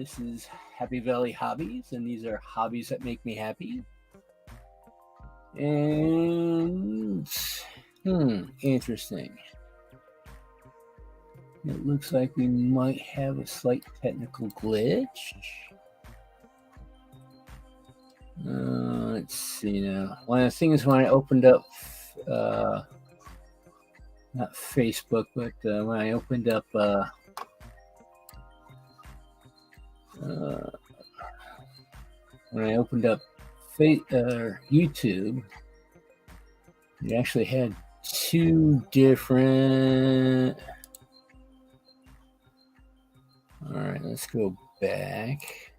This is Happy Valley Hobbies, and these are hobbies that make me happy. And interesting. It looks like we might have a slight technical glitch. Let's see now. One of the things when I opened up, not Facebook, but when I opened up YouTube, it actually had two different. All right, let's go back.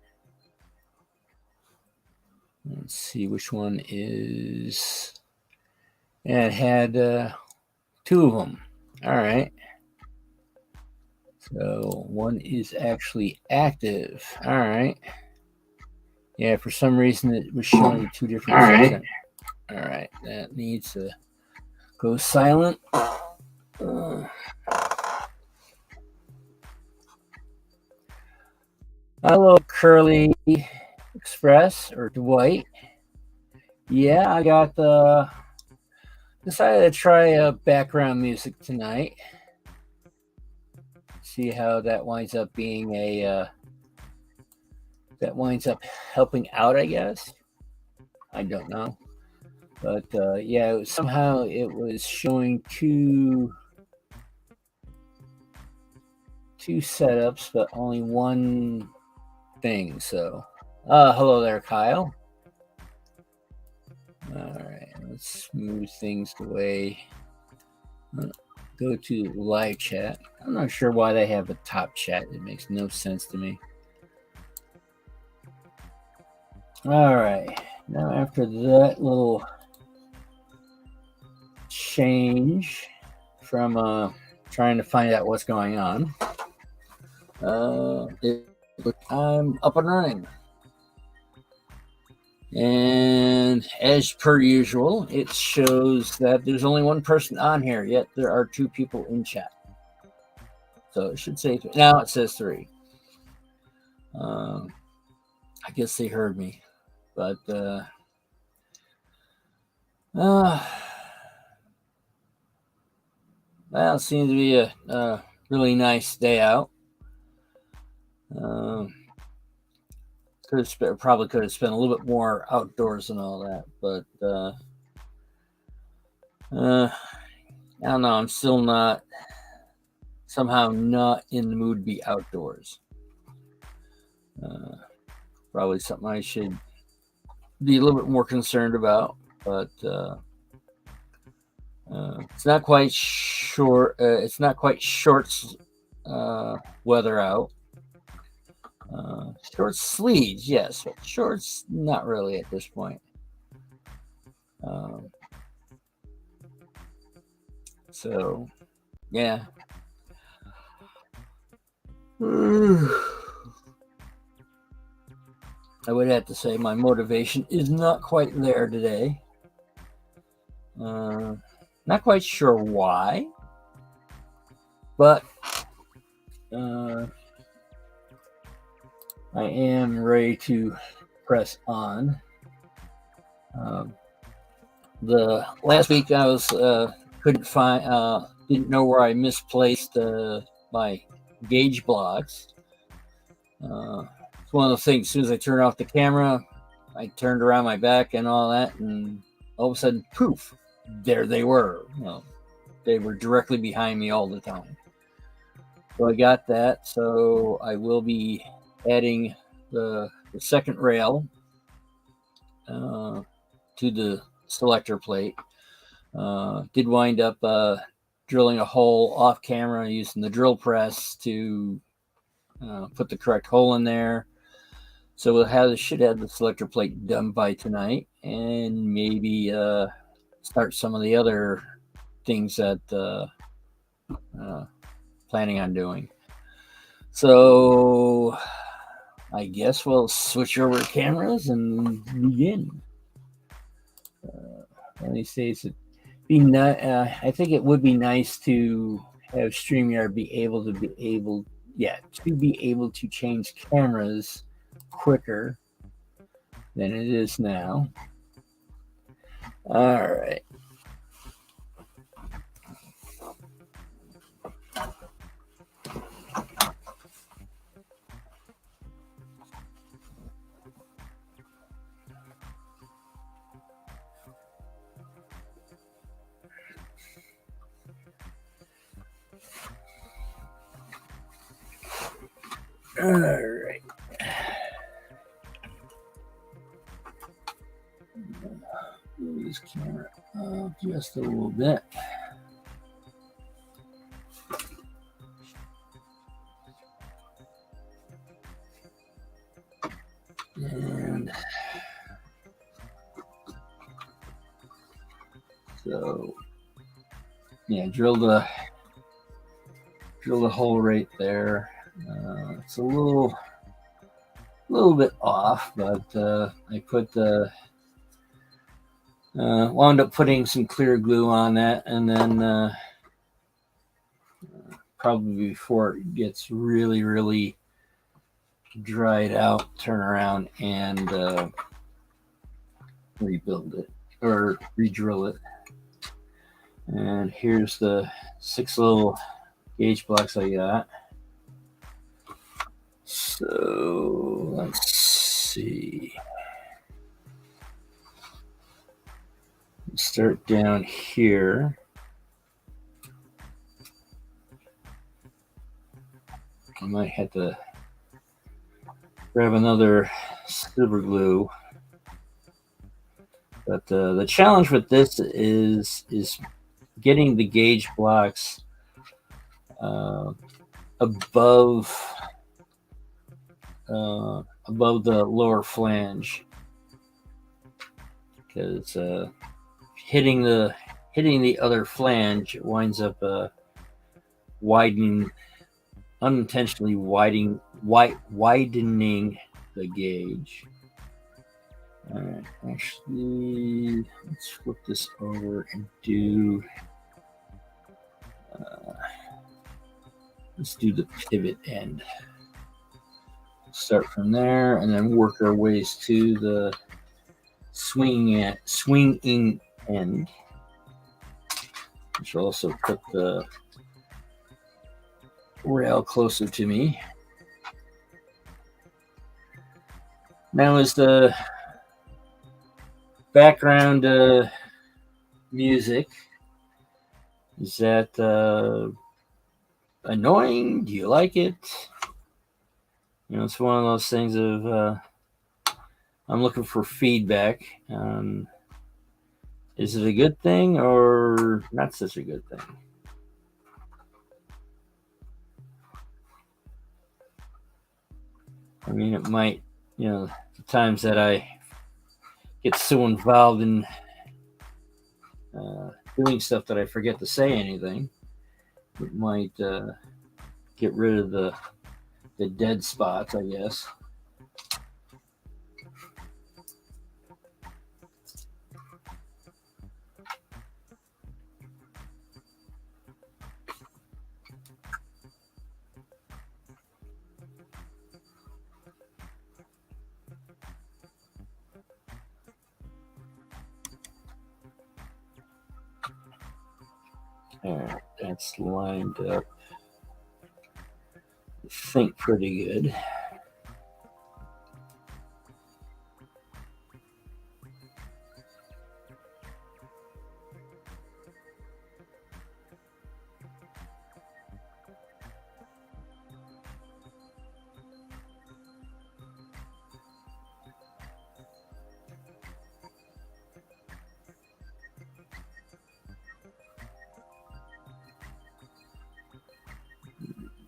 Let's see which one is. Yeah, it had two of them. All right. So one is actually active. All right. Yeah, for some reason it was showing two different sections. All right, that needs to go silent. Hello, Curly Express or Dwight. Yeah, I got decided to try background music tonight. See how that winds up being that winds up helping out, I guess. I don't know. But yeah, somehow it was showing two setups, but only one thing. So, hello there, Kyle. All right, let's move things away. Go to live chat. I'm not sure why they have a top chat. It makes no sense to me. All right, now after that little change from trying to find out what's going on, I'm up and running. And as per usual, it shows that there's only one person on here, yet there are two people in chat. So it should say now it says 3. I guess they heard me, but well, it seems to be a really nice day out. Probably could have spent a little bit more outdoors and all that, but I don't know. I'm still somehow not in the mood to be outdoors. Probably something I should be a little bit more concerned about, but it's not quite short. It's not quite shorts weather out. Short sleeves, yes, but shorts not really at this point. So, yeah. I would have to say my motivation is not quite there today. Not quite sure why, but I am ready to press on. The last week I was didn't know where I misplaced my gauge blocks. It's one of those things. As soon as I turned off the camera, I turned around my back and all that, and all of a sudden, poof, there they were. They were directly behind me all the time. So I got that. So I will be adding the second rail to the selector plate. Did wind up drilling a hole off camera using the drill press to put the correct hole in there. So should have the selector plate done by tonight, and maybe start some of the other things that planning on doing. So I guess we'll switch over cameras and begin. Let me say I think it would be nice to have StreamYard be able yeah, to be able to change cameras quicker than it is now. All right. All right. Move this camera up just a little bit. And so, yeah, drill the hole right there. It's a little bit off, but I put wound up putting some clear glue on that, and then probably before it gets really dried out, turn around and rebuild it or re-drill it. And here's the 6 little gauge blocks I got. So let's see. Start down here. I might have to grab another silver glue. But the challenge with this is getting the gauge blocks above the lower flange, because hitting the other flange winds up unintentionally widening the gauge. All right, actually, let's flip this over and do. Let's do the pivot end. Start from there, and then work our ways to the swinging end, which will also put the rail closer to me. Now, is the background music, is that annoying? Do you like it? You know, it's one of those things of I'm looking for feedback. Is it a good thing or not such a good thing? I mean, it might, the times that I get so involved in doing stuff that I forget to say anything, it might get rid of the dead spots, I guess. All right, that's lined up, I think, pretty good.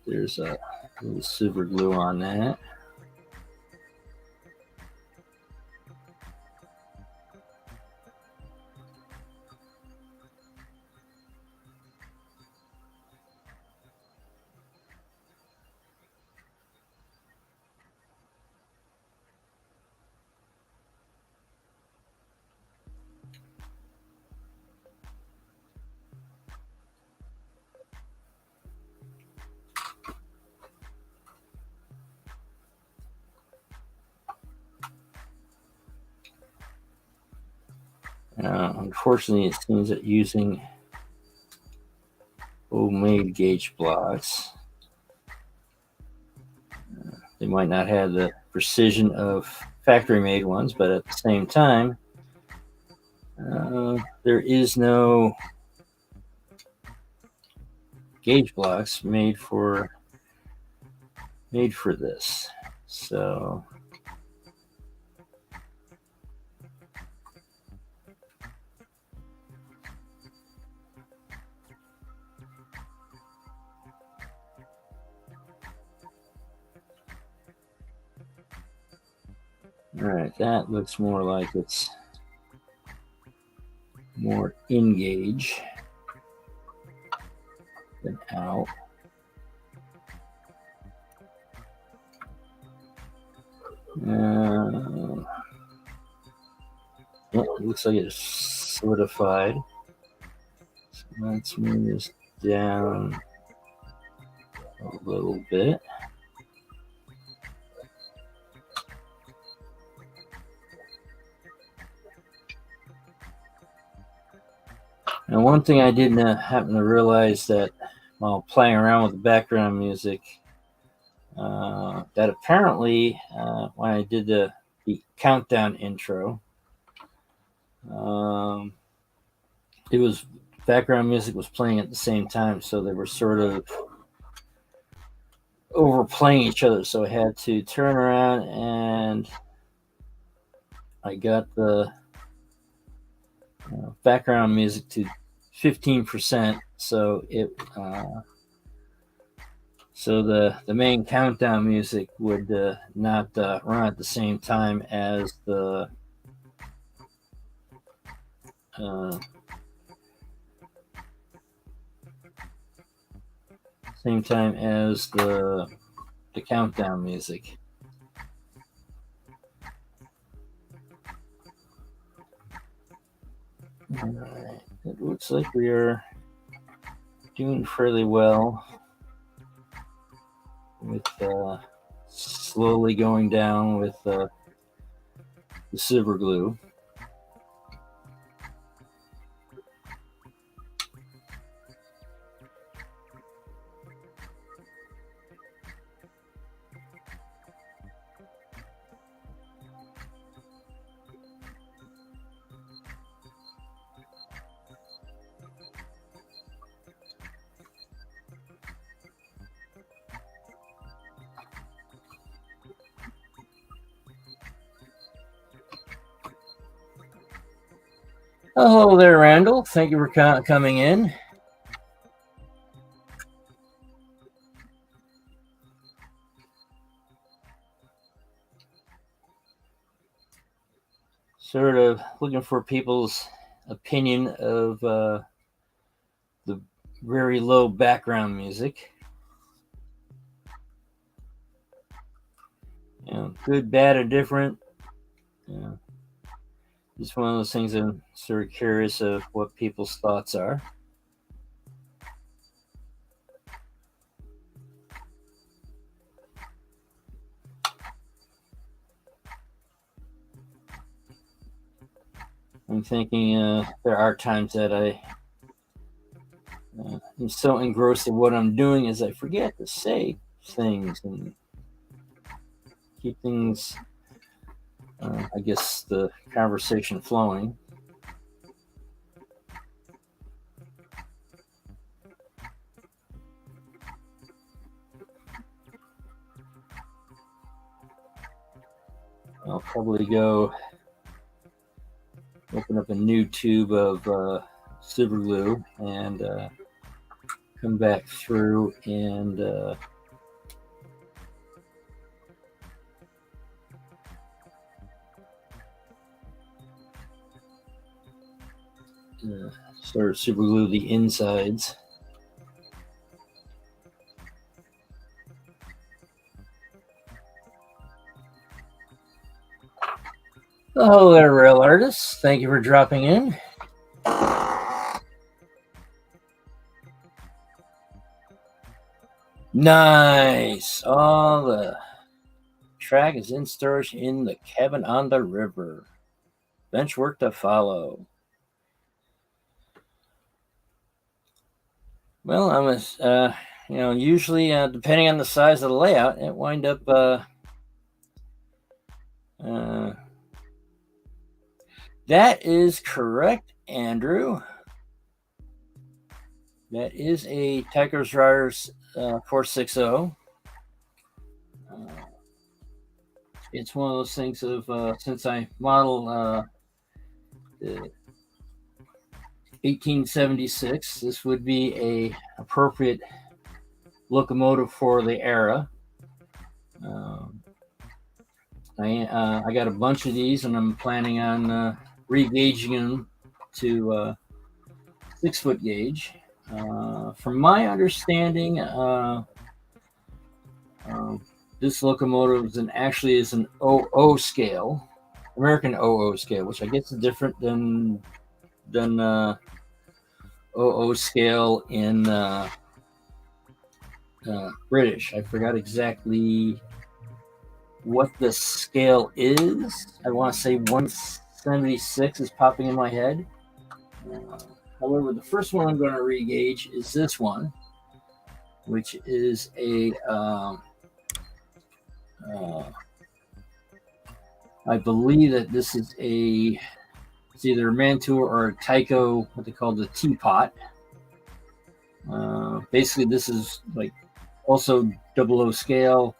There's a little super glue on that. Unfortunately, it seems that using homemade gauge blocks, they might not have the precision of factory-made ones, but at the same time, there is no gauge blocks made for this. So all right, that looks more like it's more in gauge than out. Yeah, it looks like it's solidified. So let's move this down a little bit. And one thing I didn't happen to realize that while playing around with the background music, that apparently when I did the countdown intro, it was background music was playing at the same time, so they were sort of overplaying each other. So I had to turn around and I got the background music to 15%, so it so the main countdown music would not run at the same time as the countdown music. All right. It looks like we are doing fairly well with slowly going down with the silver glue. Oh, hello there, Randall. Thank you for coming in. Sort of looking for people's opinion of the very low background music. You know, good, bad, or different. You know, just one of those things I'm sort of curious of what people's thoughts are. I'm thinking there are times that I'm so engrossed in what I'm doing is I forget to say things and keep things, I guess, the conversation flowing. I'll probably go open up a new tube of super glue and come back through and sort of super glue the insides. Hello there, Rail Artists. Thank you for dropping in. Nice. All the track is in storage in the cabin on the river. Bench work to follow. Well, usually depending on the size of the layout, it wind up. Uh, that is correct, Andrew. That is a Tigers Riders 460. It's one of those things of since I model the 1876, this would be a appropriate locomotive for the era. Um, I got a bunch of these, and I'm planning on re-gauging them to 6-foot gauge. From my understanding, this locomotive actually is an OO scale, American OO scale, which I guess is different than OO scale in British. I forgot exactly what the scale is. I want to say 176 is popping in my head. However, the first one I'm going to re-gauge is this one, which is a I believe that this is it's either a Mantua or a Tyco, what they call the teapot. Basically, this is like also 00 scale,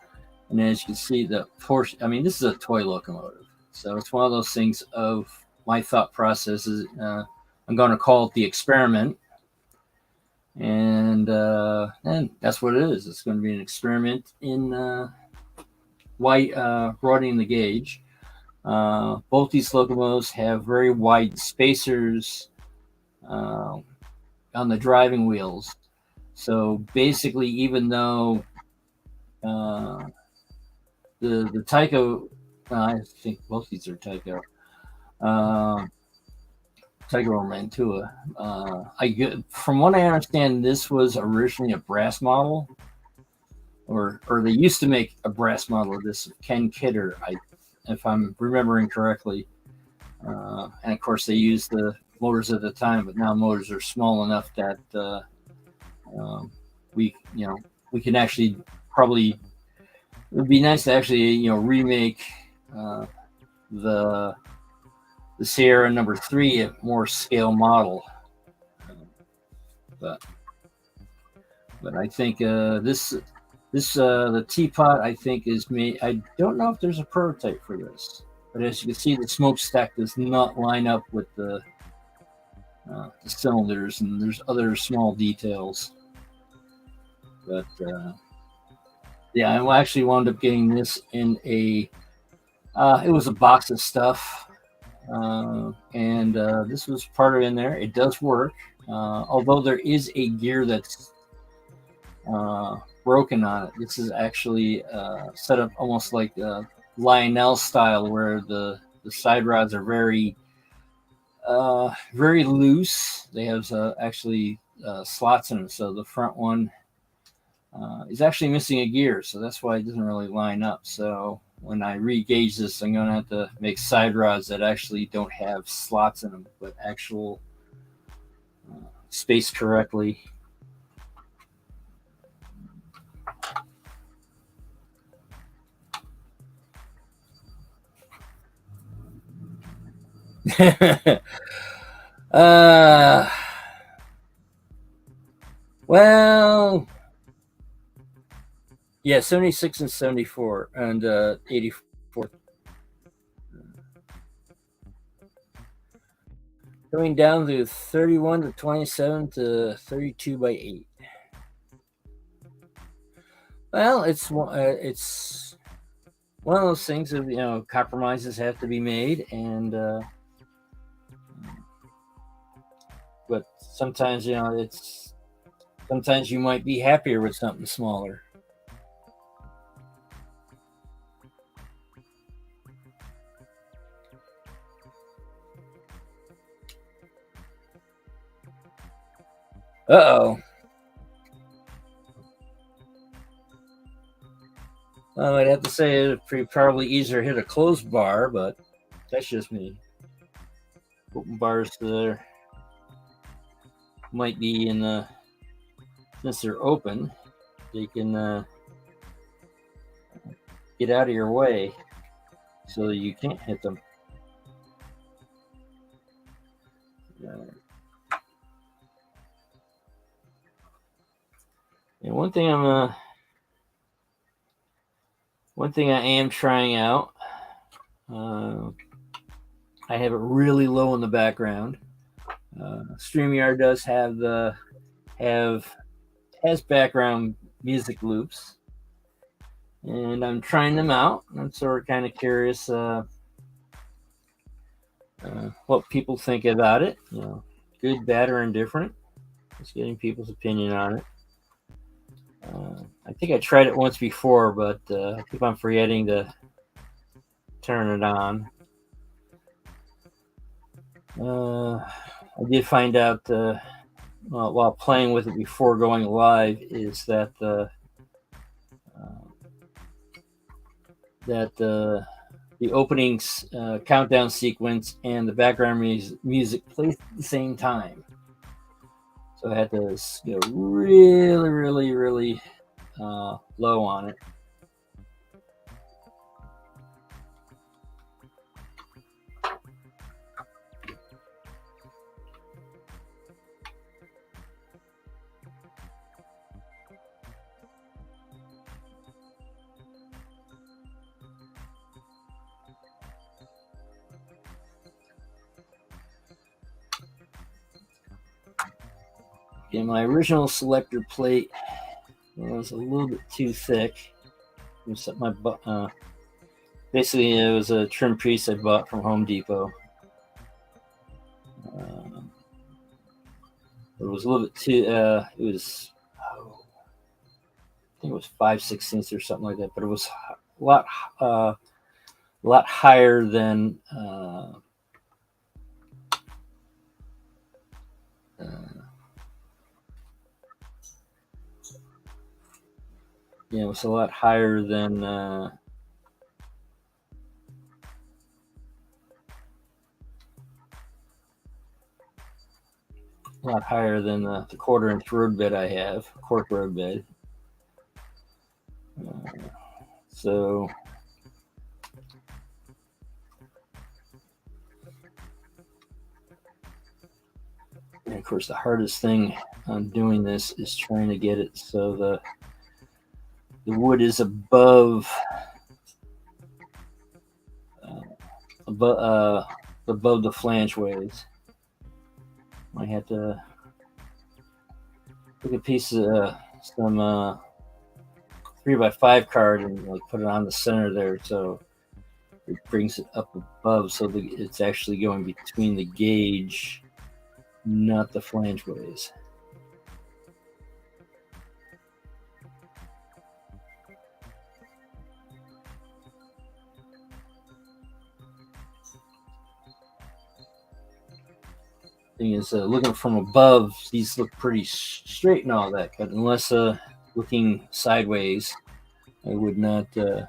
and as you can see, the portion. I mean, this is a toy locomotive, so it's one of those things of my thought process is I'm going to call it the experiment, and that's what it is. It's going to be an experiment in broadening the gauge. Both these locomotives have very wide spacers on the driving wheels. So basically, even though the Tyco, I think both these are Tyco, Tyco or Mantua. From what I understand, this was originally a brass model, or they used to make a brass model of this. Ken Kidder, if I'm remembering correctly. And of course, they used the motors at the time, but now motors are small enough that we can actually probably. It would be nice to actually remake the Sierra number 3 a more scale model. But I think the teapot, I think, is made. I don't know if there's a prototype for this, but as you can see, the smokestack does not line up with the cylinders, and there's other small details. But yeah, I actually wound up getting this in it was a box of stuff, and this was part of it in there. It does work, although there is a gear that's broken on it. This is actually set up almost like Lionel style, where the side rods are very loose. They have actually slots in them, so the front one is actually missing a gear, so that's why it doesn't really line up. So when I re-gauge this, I'm going to have to make side rods that actually don't have slots in them, but actual spaced correctly. Well, yeah, 76 and 74 and 84. Going down to 31 to 27 to 32 by 8. Well, it's one of those things of compromises have to be made, and but sometimes sometimes you might be happier with something smaller. Uh-oh. I'd have to say it'd probably easier hit a closed bar, but that's just me. Open bars there might be in the since they're open, they can get out of your way so you can't hit them. And one thing I am trying out. I have it really low in the background. StreamYard does has background music loops, and I'm trying them out. I'm sort of kind of curious what people think about it. Good, bad, or indifferent. Just getting people's opinion on it. I think I tried it once before, but I keep on forgetting to turn it on. I did find out while playing with it before going live is that the opening countdown sequence and the background music plays at the same time. So I had to go really, really, really low on it. Okay, my original selector plate was a little bit too thick. Basically, it was a trim piece I bought from Home Depot. It was a little bit too. I think it was 5/16 or something like that, but it was a lot higher than. It was a lot higher than a lot higher than the 1/4-inch road bed I have, cork road bed. So and of course, the hardest thing on doing this is trying to get it so the wood is above the flangeways. I had to take a piece of some 3x5 card and put it on the center there, so it brings it up above, so it's actually going between the gauge, not the flangeways. Thing is, looking from above, these look pretty straight and all that, but unless looking sideways, I would not. I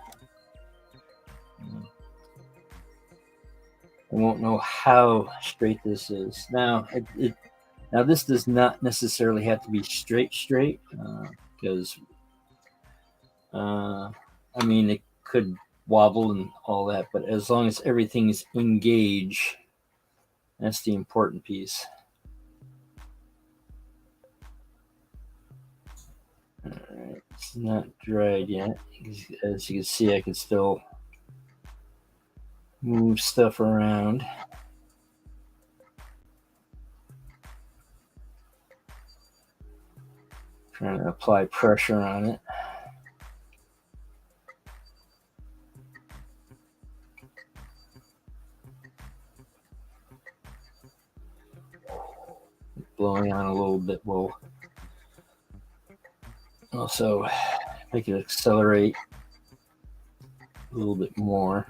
won't know how straight this is. Now, now this does not necessarily have to be straight, because I mean it could wobble and all that, but as long as everything is in gauge, that's the important piece. All right, it's not dried yet. As you can see, I can still move stuff around. Trying to apply pressure on it. Blowing on a little bit will also make it accelerate a little bit more.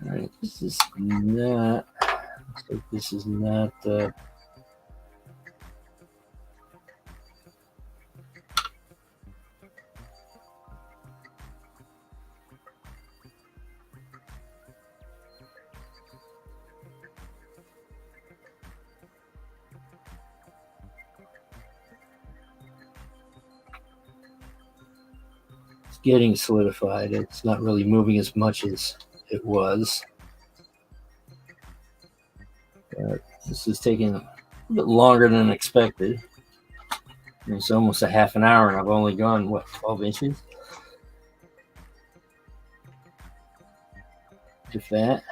All right, this is not. Looks like this is not. getting solidified. It's not really moving as much as it was. But this is taking a bit longer than expected. It's almost a half an hour, and I've only gone, 12 inches? If that.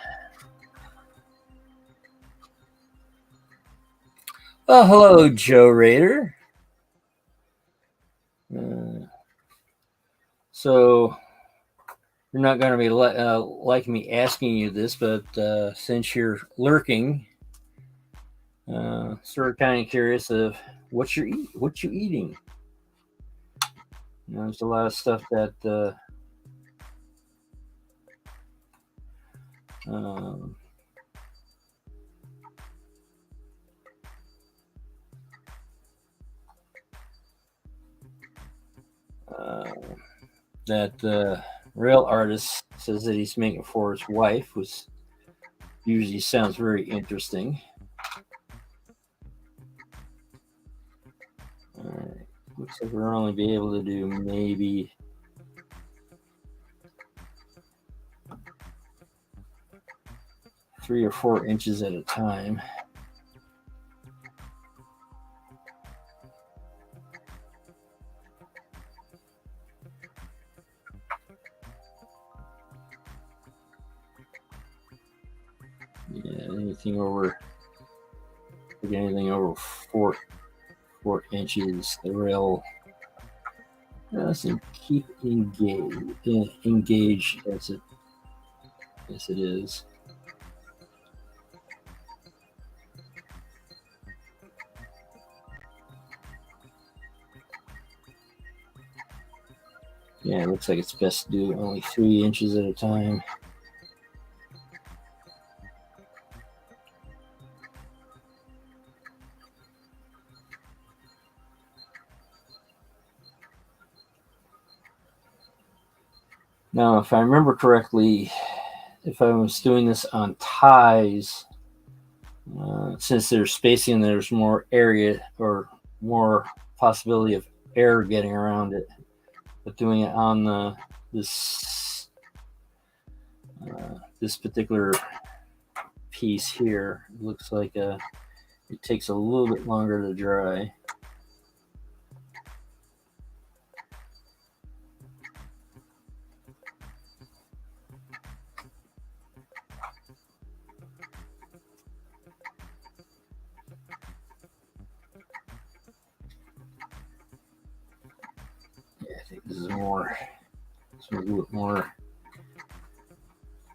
Oh, hello, Joe Raider. So you're not going to be like me asking you this, but since you're lurking, sort of kind of curious of what you eating. There's a lot of stuff that that the real artist says that he's making for his wife, which usually sounds very interesting. Looks like we'll only be able to do maybe 3 or 4 inches at a time. Yeah, anything over 4 inches, the rail doesn't keep engaged as it is. Yeah, it looks like it's best to do only 3 inches at a time. Now, if I remember correctly, if I was doing this on ties, since there's spacing, there's more area or more possibility of air getting around it. But doing it on this particular piece here, it looks like it takes a little bit longer to dry. Yeah, I think this is more. It's a little bit more.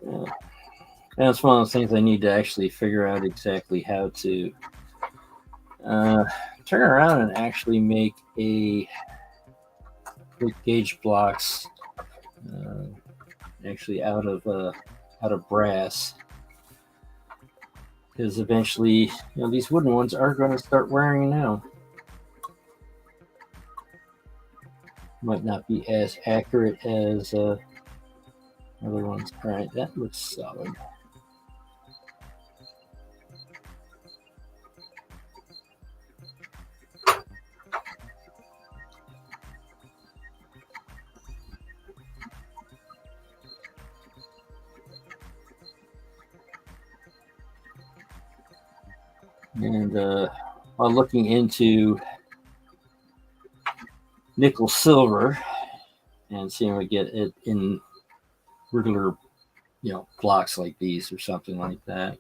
Yeah. That's one of those things I need to actually figure out exactly how to turn around and actually make gauge blocks actually out of brass, because eventually, these wooden ones are going to start wearing out. Might not be as accurate as other ones. All right, that looks solid. And while looking into nickel silver and seeing if we get it in regular, blocks like these or something like that,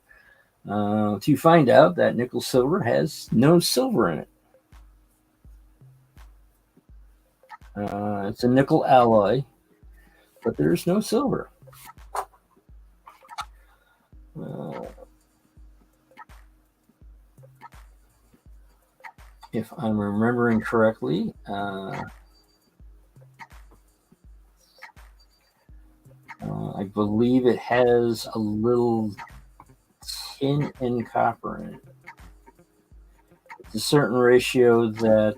to find out that nickel silver has no silver in it. It's a nickel alloy, but there's no silver. If I'm remembering correctly, I believe it has a little tin and copper in it. It's a certain ratio that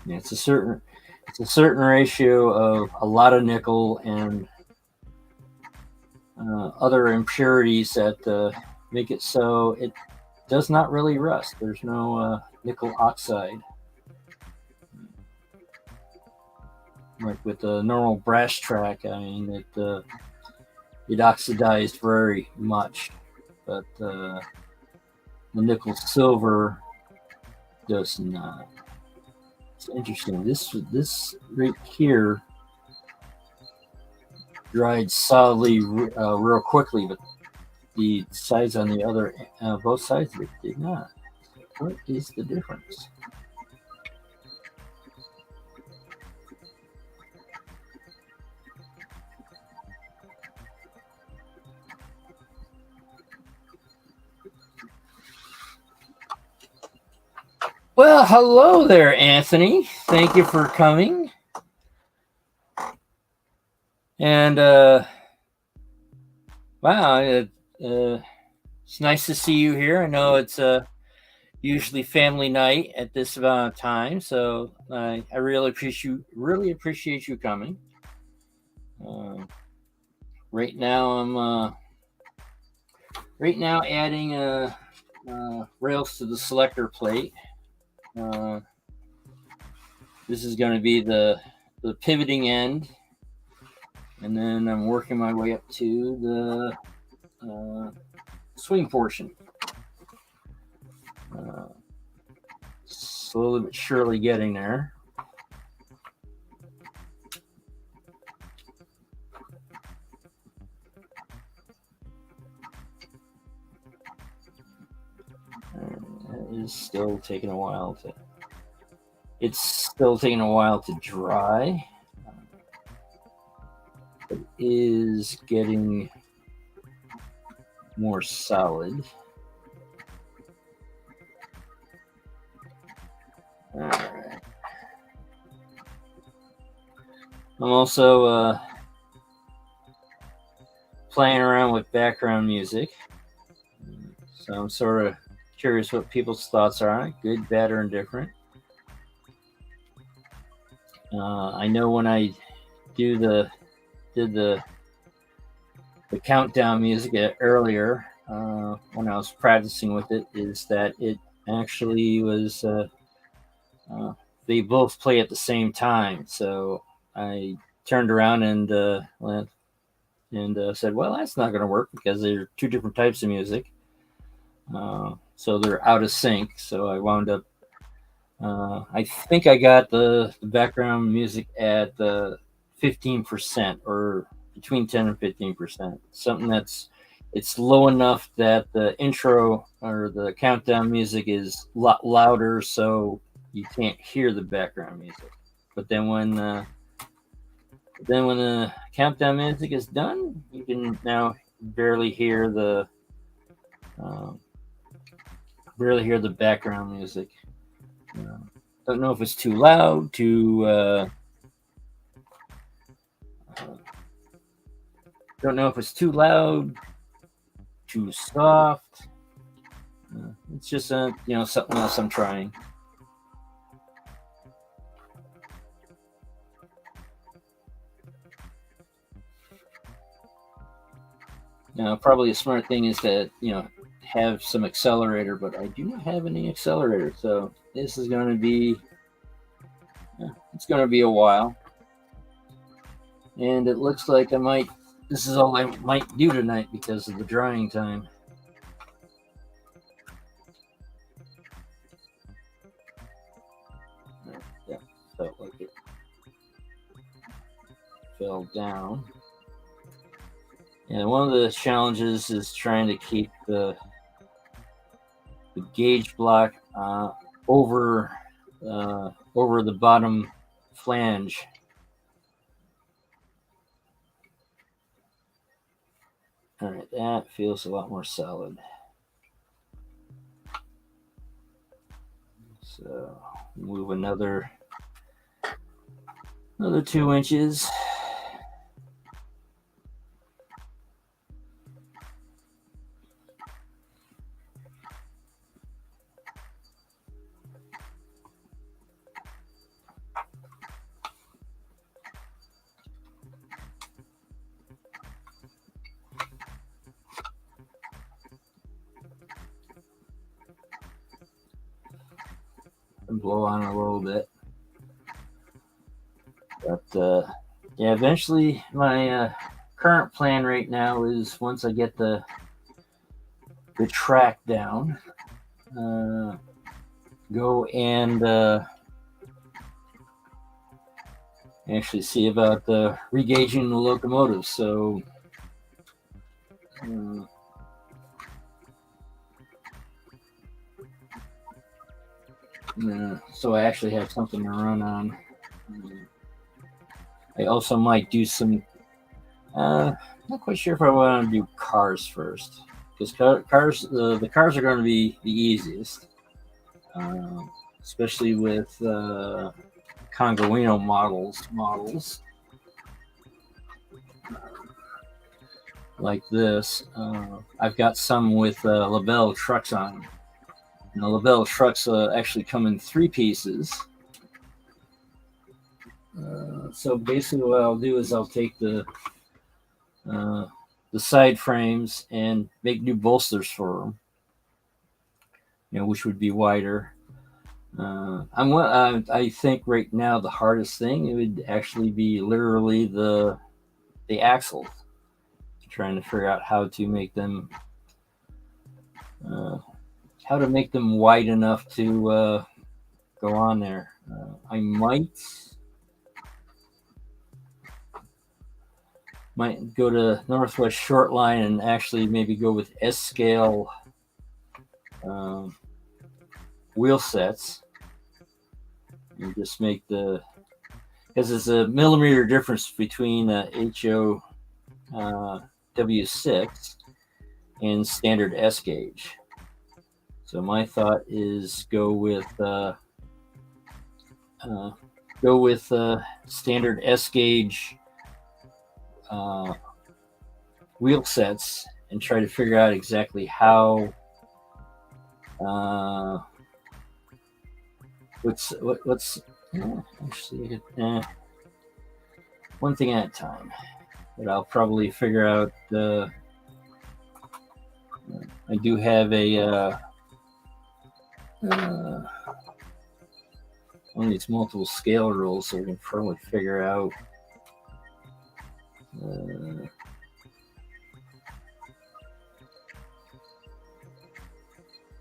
it's a certain ratio of a lot of nickel and other impurities that make it so it does not really rust. There's no nickel oxide. Like with the normal brass track, I mean, it oxidized very much, but the nickel silver does not. It's interesting. This right here dried solidly real quickly, but the sides on the other, both sides of it did not. What is the difference? Well, hello there, Anthony. Thank you for coming. And wow, it's nice to see you here. I know it's usually family night at this time, so I really appreciate you coming. Right now, I'm right now adding rails to the selector plate. This is going to be the pivoting end, and then I'm working my way up to the swing portion. Slowly but surely getting there. It is still taking a while to. It's still taking a while to dry. It is getting more solid. All right. I'm also playing around with background music. So I'm sort of curious what people's thoughts are on it, good, bad, or indifferent. I know when I did the countdown music earlier when I was practicing with it, is that it actually was they both play at the same time. So I turned around and said, well, that's not going to work because they're two different types of music. So they're out of sync. So I wound up, I think I got the background music at 15% or between 10 and 15%. Something it's low enough that the intro or the countdown music is a lot louder, so you can't hear the background music. But then when the countdown music is done, you can now barely hear the background music. Don't know if it's too loud, don't know if it's too loud, too soft. It's just something else I'm trying. Now, probably a smart thing is to have some accelerator, but I do not have any accelerator, so this is going to be it's going to be a while. And it looks like this is all I might do tonight because of the drying time. Yeah, felt like it fell down. And one of the challenges is trying to keep the gauge block over the bottom flange. All right, that feels a lot more solid. So move another 2 inches. and blow on it a little bit. But yeah, eventually my current plan right now is once I get the track down, go and actually see about regaging the locomotive. So so I actually have something to run on. I also might do some. Not quite sure if I want to do cars first, because cars the cars are going to be the easiest, especially with Congoino models like this. I've got some with Labelle trucks on them. And the Labelle trucks actually come in 3 pieces. So basically what I'll do is I'll take the side frames and make new bolsters for them, which would be wider. I think right now the hardest thing it would actually be literally the axles. Trying to figure out how to make them wide enough to go on there. I might go to Northwest Short Line and actually maybe go with S-scale wheel sets and just make because it's a millimeter difference between HO W6 and standard S gauge. So my thought is go with standard S gauge wheel sets and try to figure out exactly how what's actually one thing at a time. But I'll probably figure out. I do have a one of these multiple scale rules, so I can probably figure out.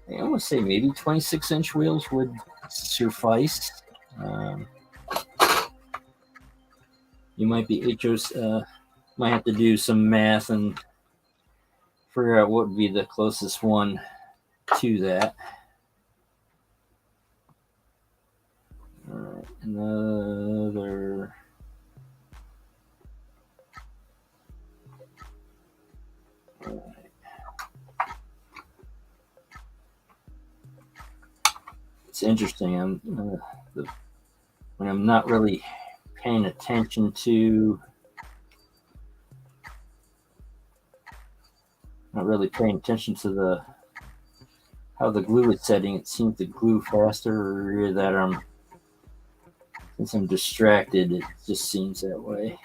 I want to say maybe 26-inch wheels would suffice. You might be HOs. Might have to do some math and figure out what would be the closest one to that. All right, another. All right. It's interesting. When I'm not really paying attention to. Not really paying attention to how the glue is setting. It seems to glue faster, or that since I'm distracted, it just seems that way.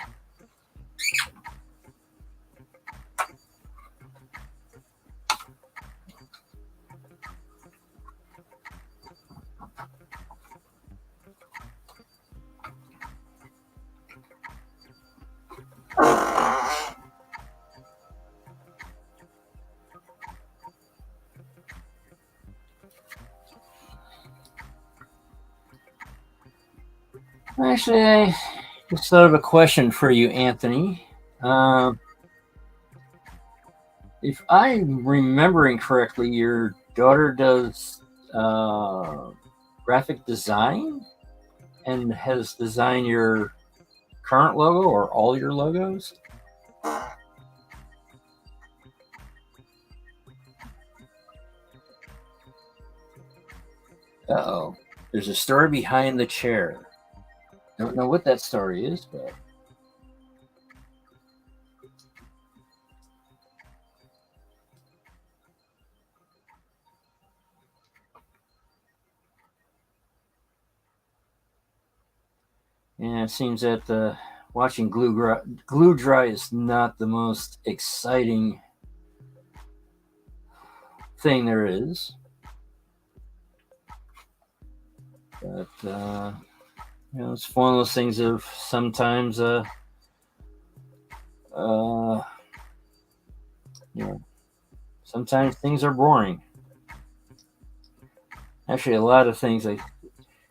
Actually, I just thought of a question for you, Anthony. If I'm remembering correctly, your daughter does graphic design and has designed your current logo or all your logos? Uh-oh. There's a story behind the chair. Don't know what that story is, but yeah, it seems that watching glue dry is not the most exciting thing there is. But it's one of those things of sometimes sometimes things are boring. Actually, a lot of things, in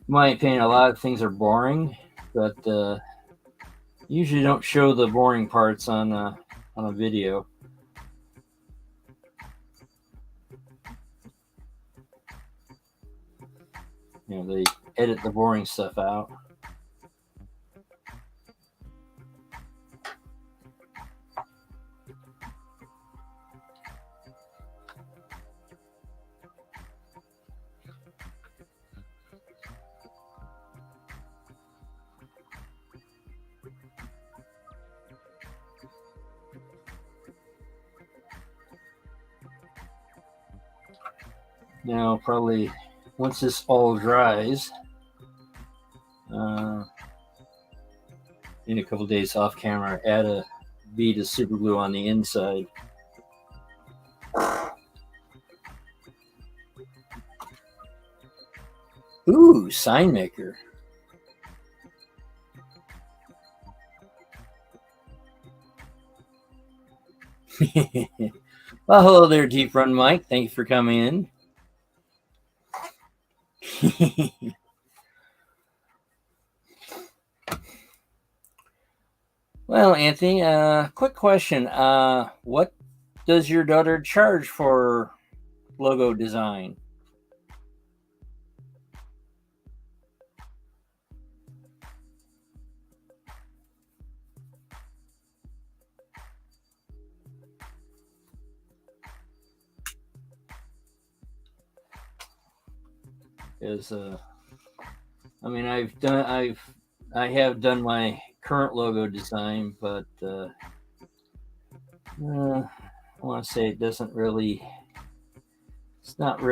my opinion, a lot of things are boring, but usually don't show the boring parts on a video. They edit the boring stuff out. Now, probably once this all dries, in a couple days off camera, add a bead of super glue on the inside. Ooh, sign maker. Well, hello there, Deep Run Mike. Thank you for coming in. Well, Anthony, quick question. What does your daughter charge for logo design? Because I have done my current logo design, but I want to say it doesn't really. It's not.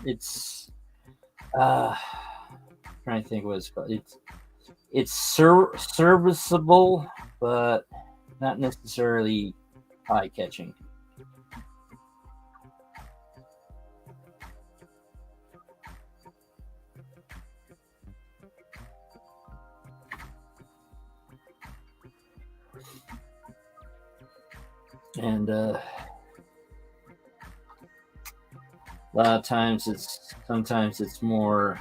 It's. Trying to think what it's called. It's serviceable, but not necessarily eye catching. And a lot of times sometimes it's more,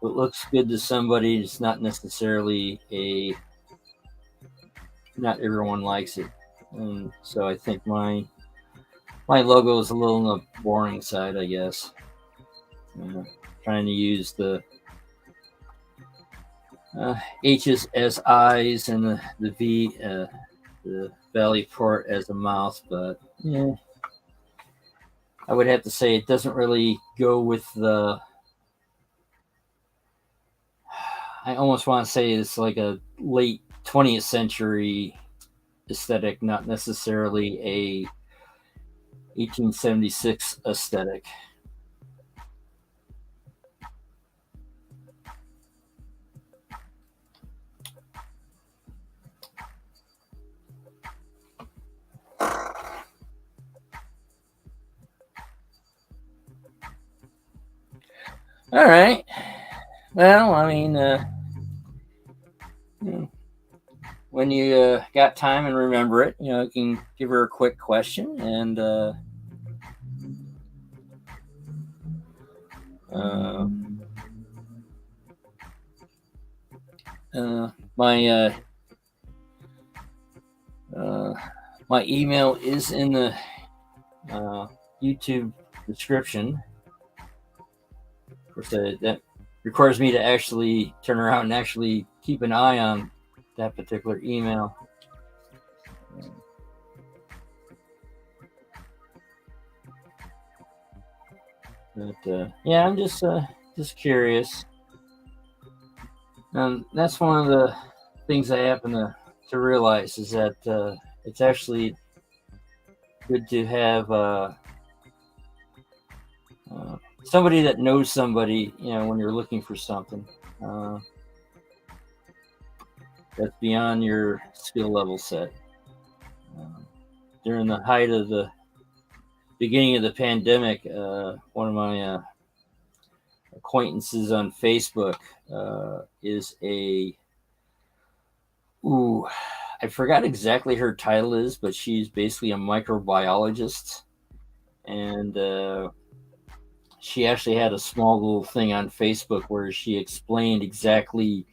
what looks good to somebody is not necessarily not everyone likes it. And so I think my logo is a little on the boring side, I guess. Trying to use the H's as eyes and the V, the valley port as a mouth, but yeah, I would have to say it doesn't really go with the. I almost want to say it's like a late 20th century aesthetic, not necessarily a 1876 aesthetic. All right. Well, I mean, when you got time and remember it, you can give her a quick question. And my email is in the YouTube description. Of course, that requires me to actually turn around and actually keep an eye on that particular email. But yeah, I'm just curious. That's one of the things I happen to realize is that it's actually good to have somebody that knows somebody, when you're looking for something that's beyond your skill level set. During the height of the beginning of the pandemic, one of my acquaintances on Facebook is I forgot exactly her title is, but she's basically a microbiologist, and she actually had a small little thing on Facebook where she explained exactly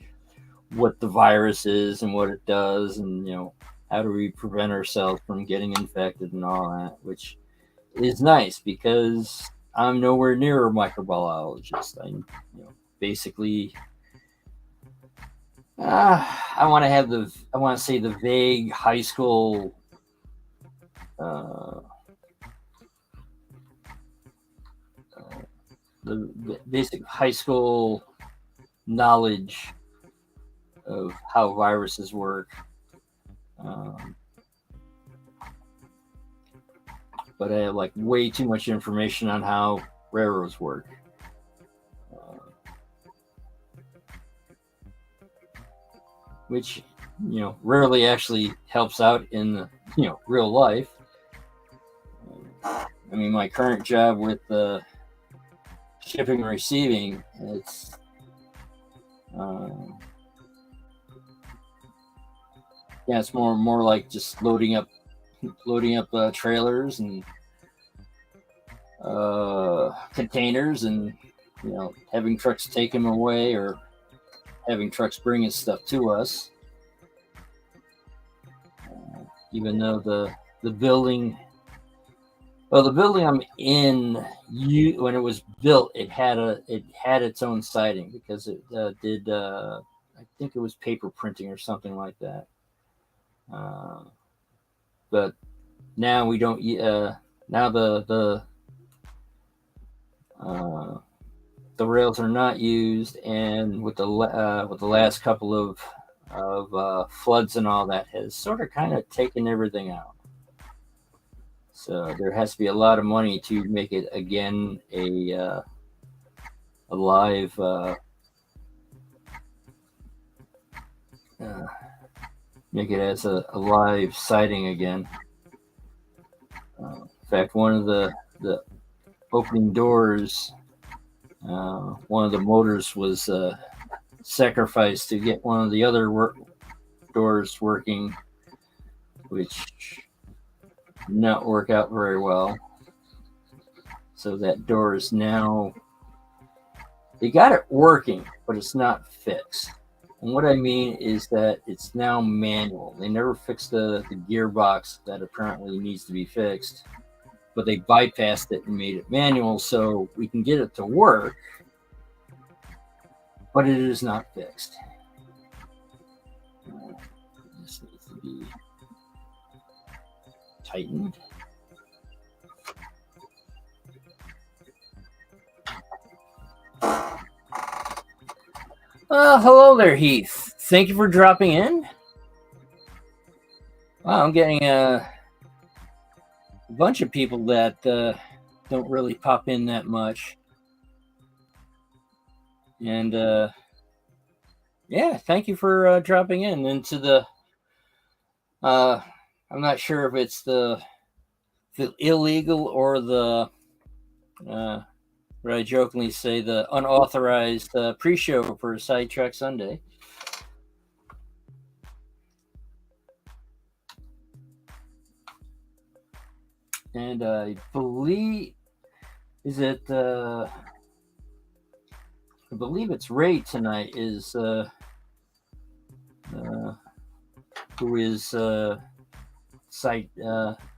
what the virus is and what it does, and how do we prevent ourselves from getting infected and all that, which is nice because I'm nowhere near a microbiologist. Basically, I want to say the vague high school uh, the basic high school knowledge of how viruses work. Um, but I have like way too much information on how railroads work. Which rarely actually helps out in real life. I mean, my current job with shipping and receiving, it's it's more like just loading up trailers and containers, and having trucks take them away or having trucks bringing stuff to us. Even though the building, the building I'm in, when it was built, it had its own siding because it did. I think it was paper printing or something like that. But now we don't. Now the rails are not used, and with the last couple of floods and all that, has sort of kind of taken everything out. So there has to be a lot of money to make it again a live make it as a live sighting again. In fact, one of the opening doors, one of the motors was sacrificed to get one of the other doors working, which did not work out very well. So that door is now, they got it working, but it's not fixed. And what I mean is that it's now manual. They never fixed the gearbox that apparently needs to be fixed, but they bypassed it and made it manual so we can get it to work, but it is not fixed. This needs to be tightened. Hello there, Heath. Thank you for dropping in. Wow, I'm getting a bunch of people that don't really pop in that much. And yeah, thank you for dropping in into the. I'm not sure if it's the illegal or the what I jokingly say, the unauthorized pre-show for Sidetrack Sunday. And I believe, I believe it's Ray tonight is who is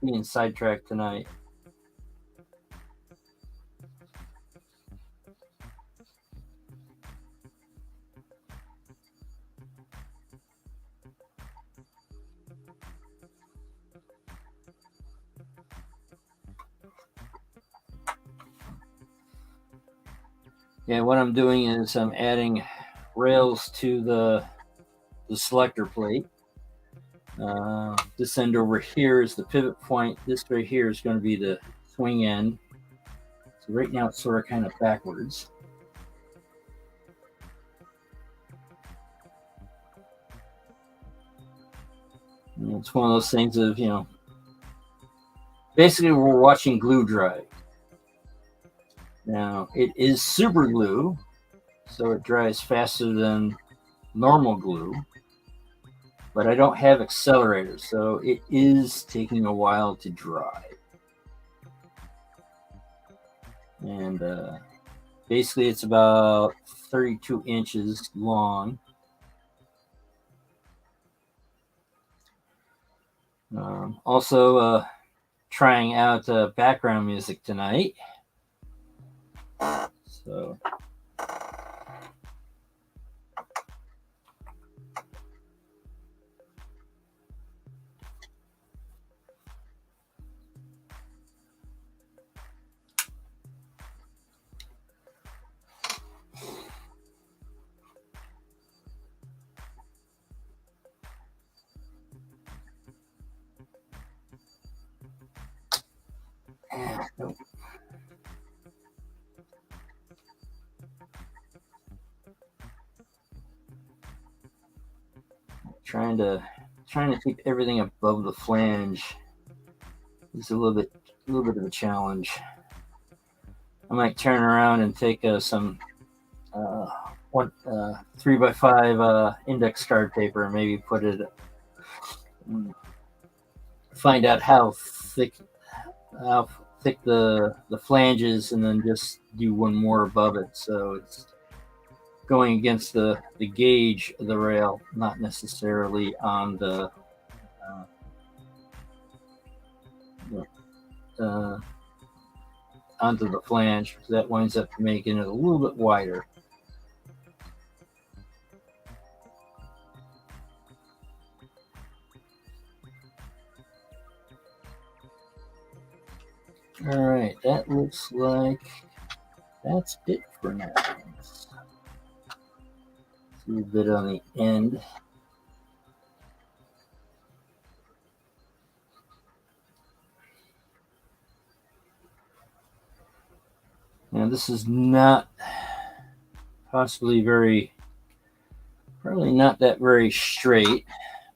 being sidetracked tonight. Yeah, what I'm doing is I'm adding rails to the selector plate. This end over here is the pivot point. This right here is going to be the swing end. So right now it's sort of kind of backwards. And it's one of those things of, basically we're watching glue dry. Now it is super glue, so it dries faster than normal glue, but I don't have accelerators, so it is taking a while to dry. And basically it's about 32 inches long. Also trying out background music tonight. So trying to keep everything above the flange is a little bit of a challenge. I might turn around and take some 3x5 index card paper and maybe put it, find out how thick the flange is, and then just do one more above it, so it's going against the gauge of the rail, not necessarily on the onto the flange, because that winds up making it a little bit wider. All right, that looks like that's it for now. A little bit on the end. Now this is not possibly probably not that very straight,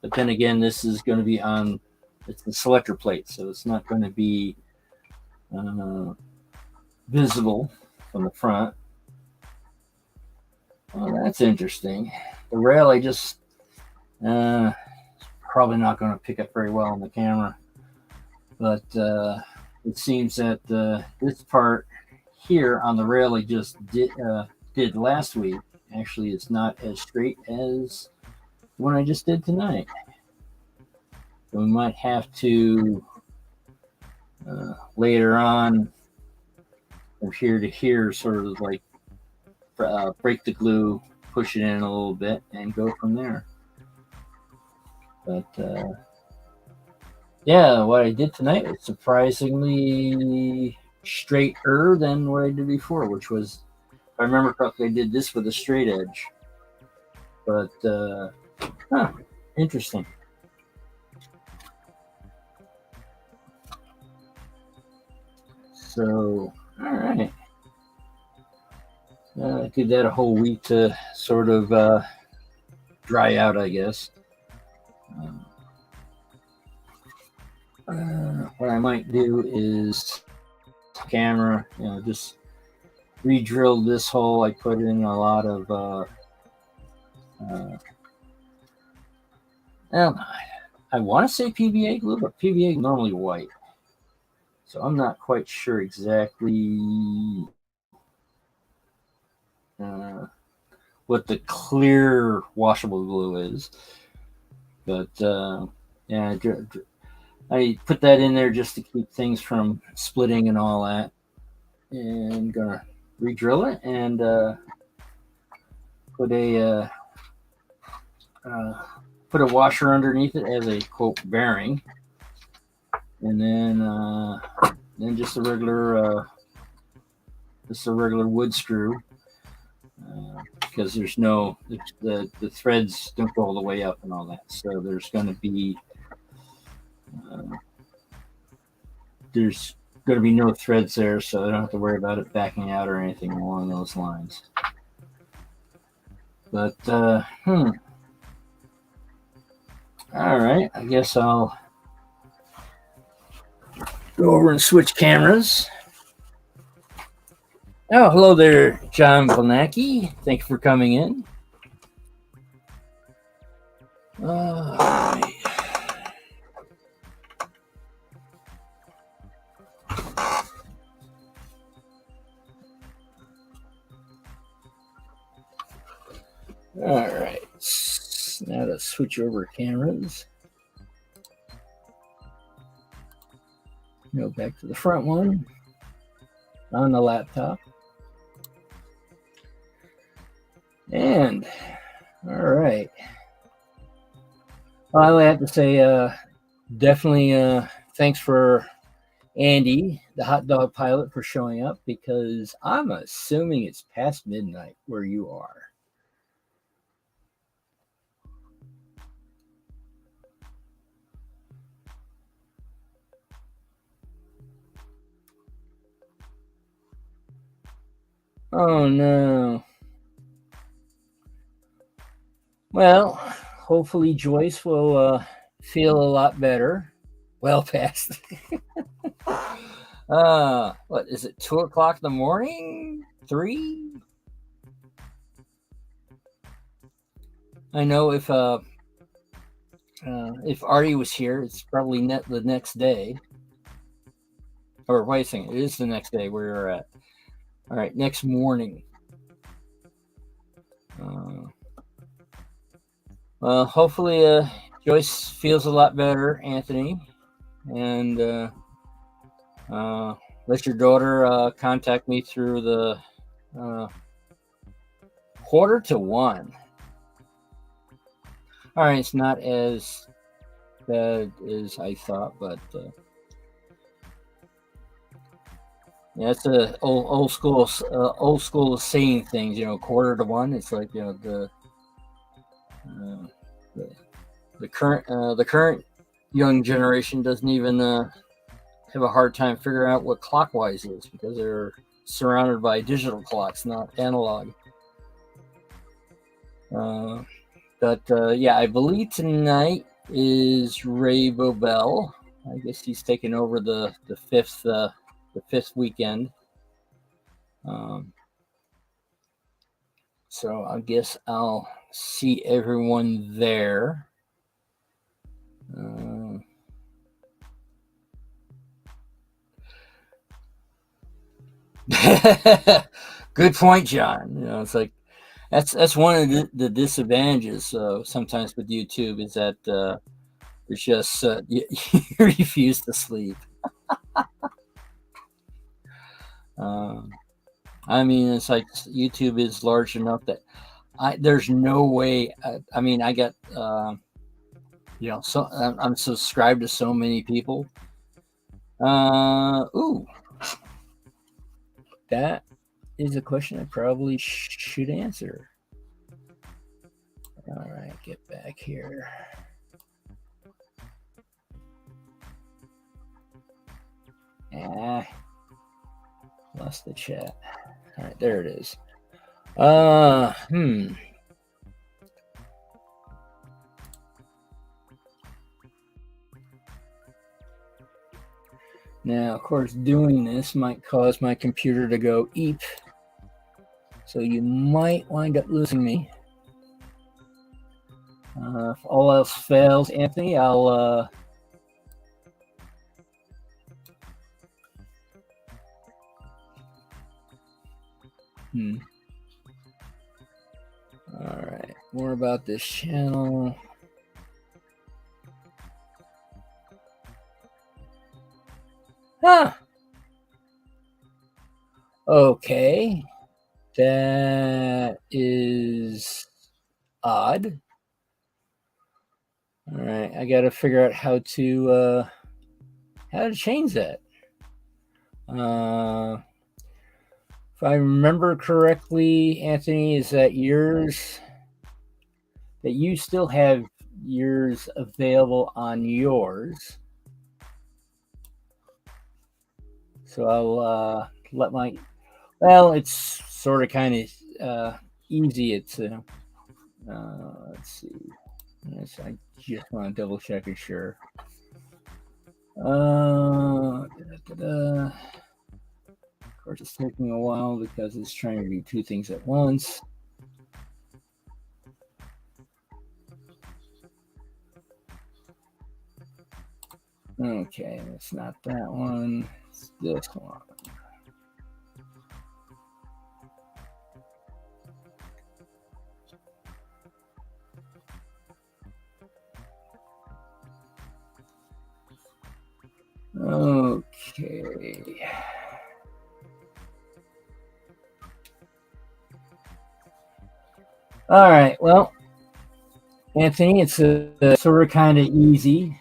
but then again, this is going to be on, it's the selector plate, so it's not going to be visible from the front. Oh, that's interesting. The rail, I just probably not going to pick up very well on the camera, but it seems that this part here on the rail I just did last week actually is not as straight as the one I just did tonight. So we might have to later on from here to here sort of like break the glue, push it in a little bit, and go from there. But yeah, what I did tonight was surprisingly straighter than what I did before, which was, if I remember correctly, I did this with a straight edge. But interesting. So, all right. Give that a whole week to sort of dry out, I guess. What I might do is camera, just re-drill this hole. I put in a lot of I want to say PVA glue, but PVA is normally white, so I'm not quite sure exactly what the clear washable glue is. But yeah, I put that in there just to keep things from splitting and all that. And gonna re-drill it and put a washer underneath it as a quote bearing, and then just a regular wood screw, because there's no the threads don't go all the way up and all that, so there's going to be no threads there, so I don't have to worry about it backing out or anything along those lines. But all right, I guess I'll Go over and switch cameras. Oh, hello there, John Blanacki. Thank you for coming in. Right. All right. Now let's switch over cameras. Go back to the front one on the laptop. And all right. Well, I have to say, definitely thanks for Andy, the hot dog pilot, for showing up, because I'm assuming it's past midnight where you are. Oh no. Well, hopefully Joyce will feel a lot better. Well past. What is it? 2 o'clock in the morning? 3? I know if Artie was here, it's probably the next day. Or wait a second, it is the next day where you're at. All right, next morning. Well, hopefully Joyce feels a lot better, Anthony, and let your daughter contact me through the 1:45. All right, it's not as bad as I thought, but yeah, it's a old school saying things. 1:45. It's like the current young generation doesn't even have a hard time figuring out what clockwise is, because they're surrounded by digital clocks, not analog. Yeah, I believe tonight is Ray Bobel. I guess he's taking over the fifth weekend. So I guess I'll see everyone there. Good point, John. It's like that's one of the disadvantages sometimes with YouTube, is that it's just you refuse to sleep. I mean, it's like YouTube is large enough that there's no way. I mean, I got so I'm subscribed to so many people. Ooh, that is a question I probably should answer. All right, get back here. Lost the chat. All right, there it is. Now, of course, doing this might cause my computer to go eep, so you might wind up losing me. If all else fails, Anthony, I'll All right, more about this channel. Okay, that is odd. All right, I got to figure out how to change that. If I remember correctly, Anthony, is that yours? That you still have yours available on yours? So I'll let my. Well, it's sort of kind of easy. It's let's see. Yes, I just want to double check it. Sure. course, it's taking a while because it's trying to do two things at once. Okay, it's not that one. It's this one. Okay. All right. Well, Anthony, it's sort of kind of easy.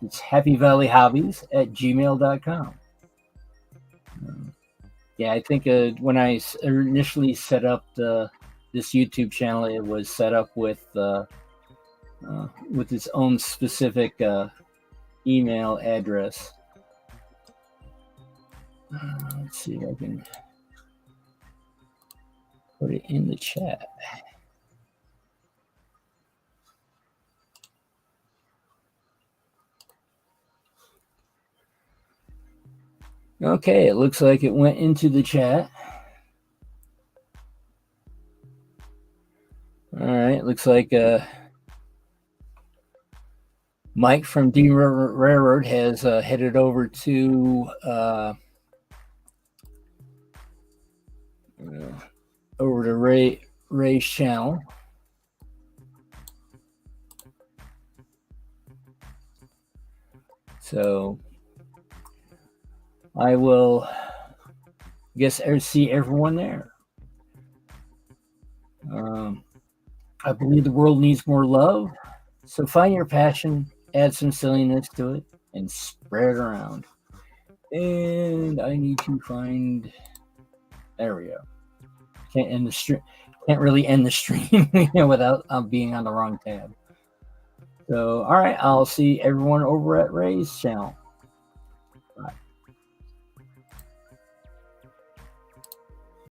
It's happyvalleyhobbies@gmail.com. Yeah, I think when I initially set up this YouTube channel, it was set up with its own specific email address. Let's see if I can put it in the chat. Okay, it looks like it went into the chat. All right, looks like Mike from D Railroad has headed over to Ray's channel. So I will guess see everyone there. I believe the world needs more love. So find your passion, add some silliness to it, and spread it around. And I need to find. There we go. Can't end the stream. Can't really end the stream without being on the wrong tab. So, all right, I'll see everyone over at Ray's channel.